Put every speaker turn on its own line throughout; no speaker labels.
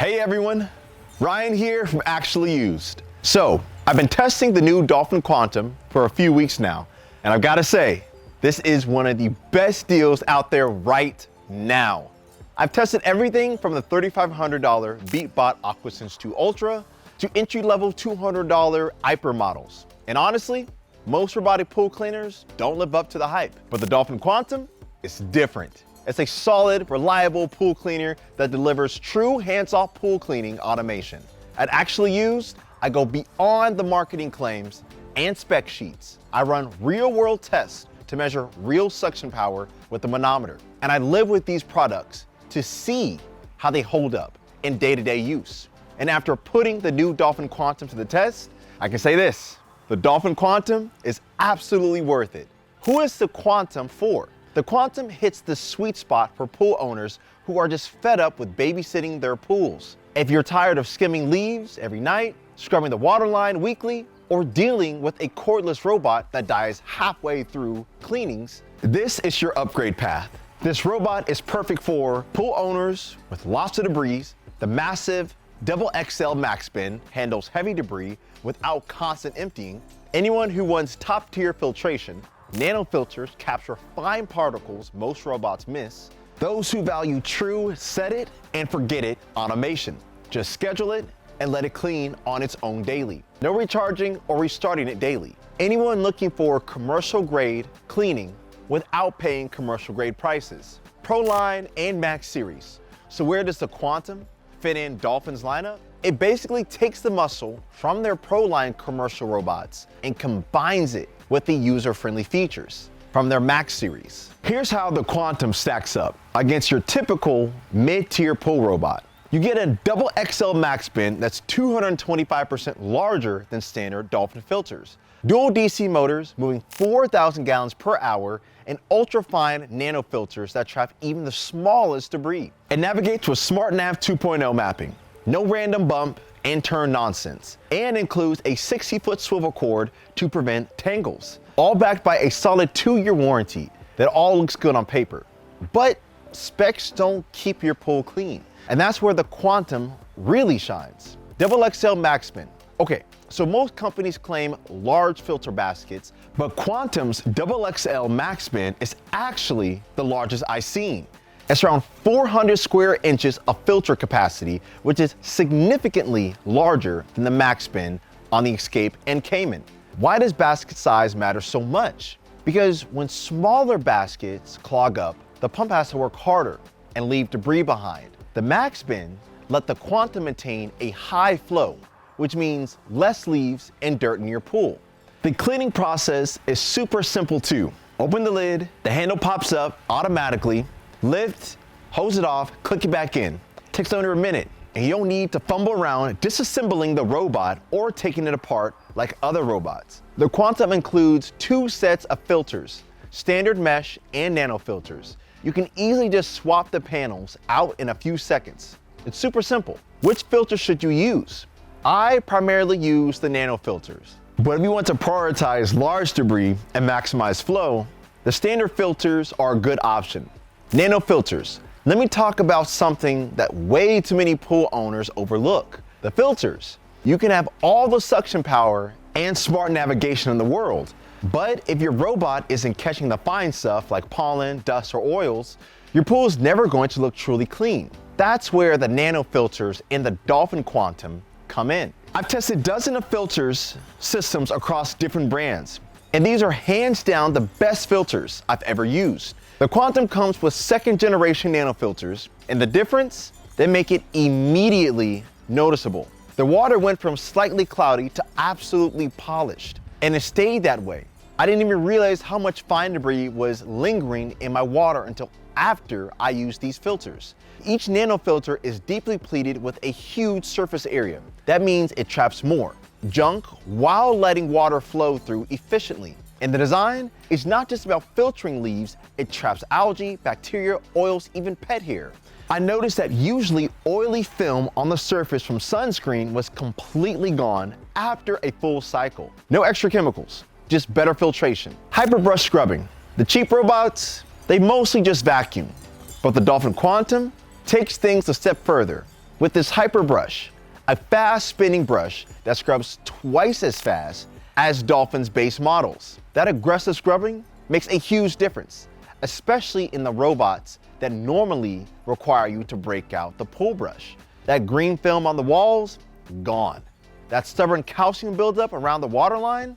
Hey everyone, Ryan here from Actually Used. So, I've been testing the new Dolphin Quantum for a few weeks now, and I've got to say, this is one of the best deals out there right now. I've tested everything from the $3,500 Beatbot AquaSense 2 Ultra to entry-level $200 Aiper models. And honestly, most robotic pool cleaners don't live up to the hype, but the Dolphin Quantum is different. It's a solid, reliable pool cleaner that delivers true hands-off pool cleaning automation. At Actually Used, I go beyond the marketing claims and spec sheets. I run real-world tests to measure real suction power with the manometer. And I live with these products to see how they hold up in day-to-day use. And after putting the new Dolphin Quantum to the test, I can say this: the Dolphin Quantum is absolutely worth it. Who is the Quantum for? The Quantum hits the sweet spot for pool owners who are just fed up with babysitting their pools. If you're tired of skimming leaves every night, scrubbing the water line weekly, or dealing with a cordless robot that dies halfway through cleanings, this is your upgrade path. This robot is perfect for pool owners with lots of debris. The massive XXL MaxBin handles heavy debris without constant emptying. Anyone who wants top-tier filtration, NanoFilters capture fine particles most robots miss. Those who value true set it and forget it automation. Just schedule it and let it clean on its own daily. No recharging or restarting it daily. Anyone looking for commercial grade cleaning without paying commercial grade prices. Proline and Max Series. So where does the Quantum fit in Dolphin's lineup? It basically takes the muscle from their Proline commercial robots and combines it with the user-friendly features from their Max Series. Here's how the Quantum stacks up against your typical mid-tier pool robot. You get a XXL MaxBin that's 225% larger than standard Dolphin filters, dual DC motors moving 4,000 gallons per hour, and ultra-fine nano filters that trap even the smallest debris. It navigates with SmartNav 2.0 mapping, no random bump and turn nonsense, and includes a 60-foot swivel cord to prevent tangles, all backed by a solid 2-year warranty. That all looks good on paper, but specs don't keep your pool clean, and that's where the Quantum really shines. XXL MaxBin. Okay, so most companies claim large filter baskets, but Quantum's XXL MaxBin is actually the largest I've seen. It's around 400 square inches of filter capacity, which is significantly larger than the MaxBin on the Escape and Cayman. Why does basket size matter so much? Because when smaller baskets clog up, the pump has to work harder and leave debris behind. The MaxBin let the Quantum maintain a high flow, which means less leaves and dirt in your pool. The cleaning process is super simple too. Open the lid, the handle pops up automatically, lift, hose it off, click it back in. Takes under a minute, and you don't need to fumble around disassembling the robot or taking it apart like other robots. The Quantum includes 2 sets of filters, standard mesh and nano filters. You can easily just swap the panels out in a few seconds. It's super simple. Which filter should you use? I primarily use the nano filters, but if you want to prioritize large debris and maximize flow, the standard filters are a good option. Nano filters. Let me talk about something that way too many pool owners overlook. The filters. You can have all the suction power and smart navigation in the world, but if your robot isn't catching the fine stuff like pollen, dust, or oils, your pool is never going to look truly clean. That's where the nano filters in the Dolphin Quantum come in. I've tested dozens of filters systems across different brands, and these are hands down the best filters I've ever used. The Quantum comes with 2nd generation nano filters, and the difference? They make it immediately noticeable. The water went from slightly cloudy to absolutely polished, and it stayed that way. I didn't even realize how much fine debris was lingering in my water until after I used these filters. Each nano filter is deeply pleated with a huge surface area. That means it traps more junk while letting water flow through efficiently. And the design is not just about filtering leaves, it traps algae, bacteria, oils, even pet hair. I noticed that usually oily film on the surface from sunscreen was completely gone after a full cycle. No extra chemicals, just better filtration. Hyperbrush Scrubbing. The cheap robots, they mostly just vacuum, but the Dolphin Quantum takes things a step further. with this Hyperbrush, a fast spinning brush that scrubs twice as fast as Dolphin's base models. That aggressive scrubbing makes a huge difference, especially in the robots that normally require you to break out the pull brush. That green film on the walls, gone. That stubborn calcium buildup around the waterline,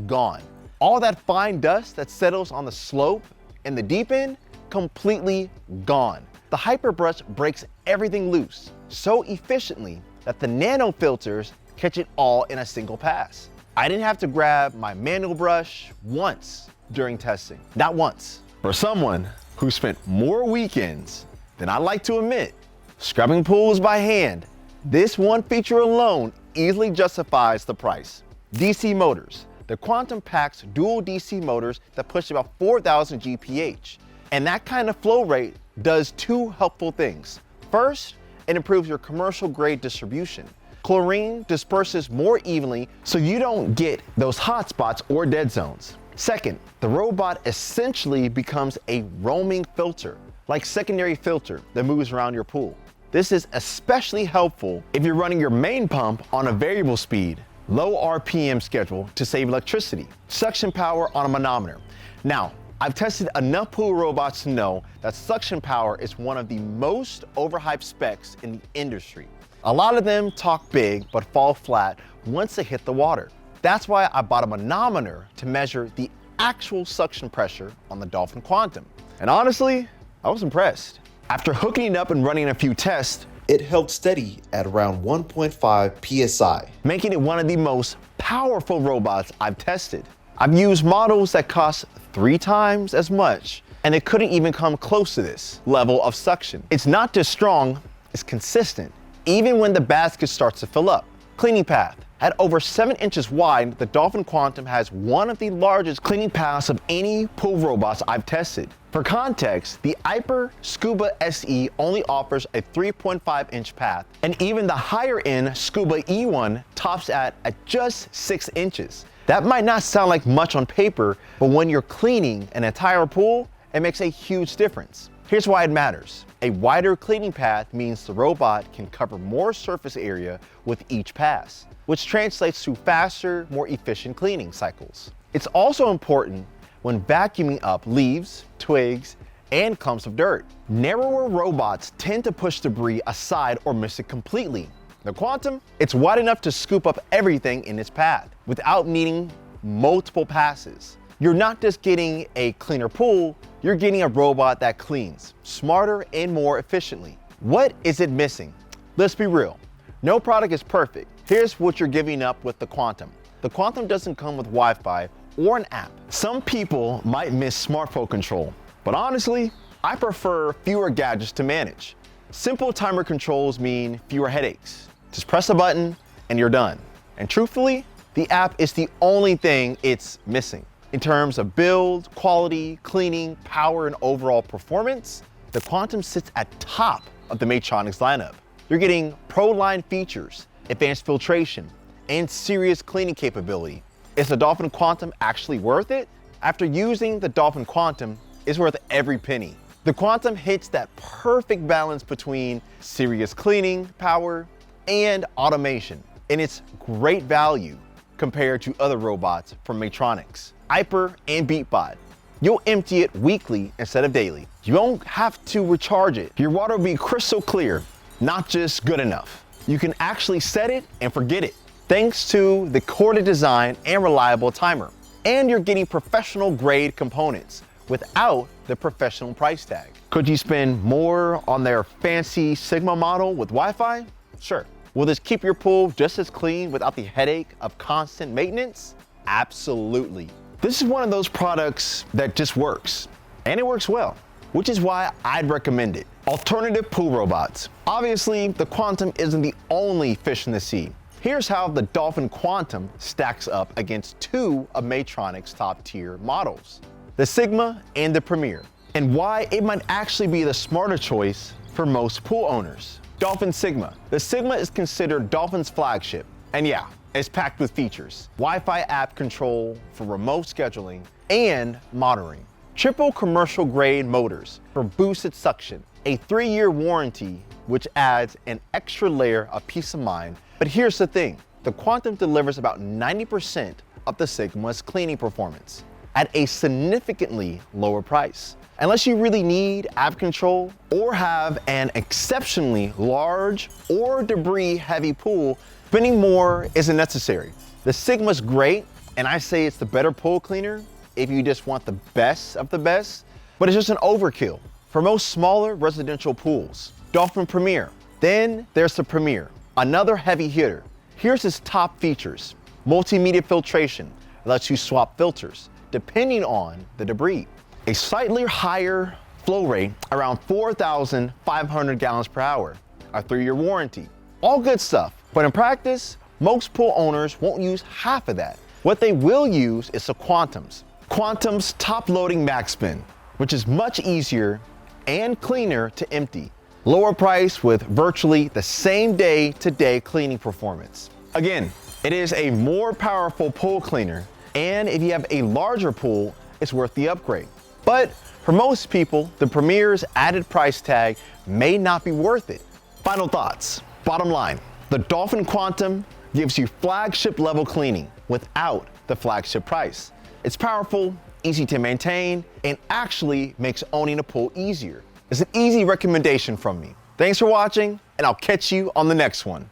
gone. All that fine dust that settles on the slope and the deep end, completely gone. The Hyperbrush breaks everything loose so efficiently that the NanoFilters catch it all in a single pass. I didn't have to grab my manual brush once during testing, not once. For someone who spent more weekends than I like to admit scrubbing pools by hand, this one feature alone easily justifies the price. DC motors. The Quantum packs dual DC motors that push about 4,000 GPH. And that kind of flow rate does two helpful things. First, it improves your commercial grade distribution. Chlorine disperses more evenly so you don't get those hot spots or dead zones. Second, the robot essentially becomes a roaming filter, like secondary filter that moves around your pool. This is especially helpful if you're running your main pump on a variable speed, low RPM schedule to save electricity. Suction power on a manometer. Now, I've tested enough pool robots to know that suction power is one of the most overhyped specs in the industry. A lot of them talk big but fall flat once they hit the water. That's why I bought a manometer to measure the actual suction pressure on the Dolphin Quantum. And honestly, I was impressed. After hooking it up and running a few tests, it held steady at around 1.5 PSI, making it one of the most powerful robots I've tested. I've used models that cost 3 times as much, and it couldn't even come close to this level of suction. It's not just strong, it's consistent, even when the basket starts to fill up. Cleaning path. At over 7 inches wide, the Dolphin Quantum has one of the largest cleaning paths of any pool robots I've tested. For context, the Aiper Scuba SE only offers a 3.5 inch path, and even the higher end Scuba E1 tops at just 6 inches. That might not sound like much on paper, but when you're cleaning an entire pool, it makes a huge difference. Here's why it matters. A wider cleaning path means the robot can cover more surface area with each pass, which translates to faster, more efficient cleaning cycles. It's also important when vacuuming up leaves, twigs, and clumps of dirt. Narrower robots tend to push debris aside or miss it completely. The Quantum, it's wide enough to scoop up everything in its path without needing multiple passes. You're not just getting a cleaner pool, you're getting a robot that cleans smarter and more efficiently. What is it missing? Let's be real. No product is perfect. Here's what you're giving up with the Quantum. The Quantum doesn't come with Wi-Fi or an app. Some people might miss smartphone control, but honestly, I prefer fewer gadgets to manage. Simple timer controls mean fewer headaches. Just press a button and you're done. And truthfully, the app is the only thing it's missing. In terms of build, quality, cleaning, power, and overall performance, the Quantum sits at top of the Maytronics lineup. You're getting Proline features, advanced filtration, and serious cleaning capability. Is the Dolphin Quantum actually worth it? After using the Dolphin Quantum, it's worth every penny. The Quantum hits that perfect balance between serious cleaning power and automation, and it's great value compared to other robots from Maytronics, Aiper, and Beatbot. You'll empty it weekly instead of daily. You won't have to recharge it. Your water will be crystal clear, not just good enough. You can actually set it and forget it, thanks to the corded design and reliable timer. And you're getting professional grade components without the professional price tag. Could you spend more on their fancy Sigma model with Wi-Fi? Sure. Will this keep your pool just as clean without the headache of constant maintenance? Absolutely. This is one of those products that just works, and it works well, which is why I'd recommend it. Alternative pool robots. Obviously, the Quantum isn't the only fish in the sea. Here's how the Dolphin Quantum stacks up against 2 of Maytronics' top tier models, the Sigma and the Premier, and why it might actually be the smarter choice for most pool owners. Dolphin Sigma. The Sigma is considered Dolphin's flagship, and yeah, it's packed with features. Wi-Fi app control for remote scheduling and monitoring. Triple commercial grade motors for boosted suction, a 3-year warranty which adds an extra layer of peace of mind. But here's the thing, the Quantum delivers about 90% of the Sigma's cleaning performance at a significantly lower price. Unless you really need app control or have an exceptionally large or debris heavy pool, spending more isn't necessary. The Sigma's great, and I say it's the better pool cleaner if you just want the best of the best, but it's just an overkill for most smaller residential pools. Dolphin Premier. Then there's the Premier, another heavy hitter. Here's its top features. Multimedia filtration, it lets you swap filters depending on the debris. A slightly higher flow rate, around 4,500 gallons per hour. A 3-year warranty. All good stuff, but in practice, most pool owners won't use half of that. What they will use is the Quantum's top-loading MaxBin, which is much easier and cleaner to empty. Lower price with virtually the same day-to-day cleaning performance. Again, it is a more powerful pool cleaner, and if you have a larger pool, it's worth the upgrade. But for most people, the Premier's added price tag may not be worth it. Final thoughts. Bottom line, the Dolphin Quantum gives you flagship level cleaning without the flagship price. It's powerful, easy to maintain, and actually makes owning a pool easier. It's an easy recommendation from me. Thanks for watching, and I'll catch you on the next one.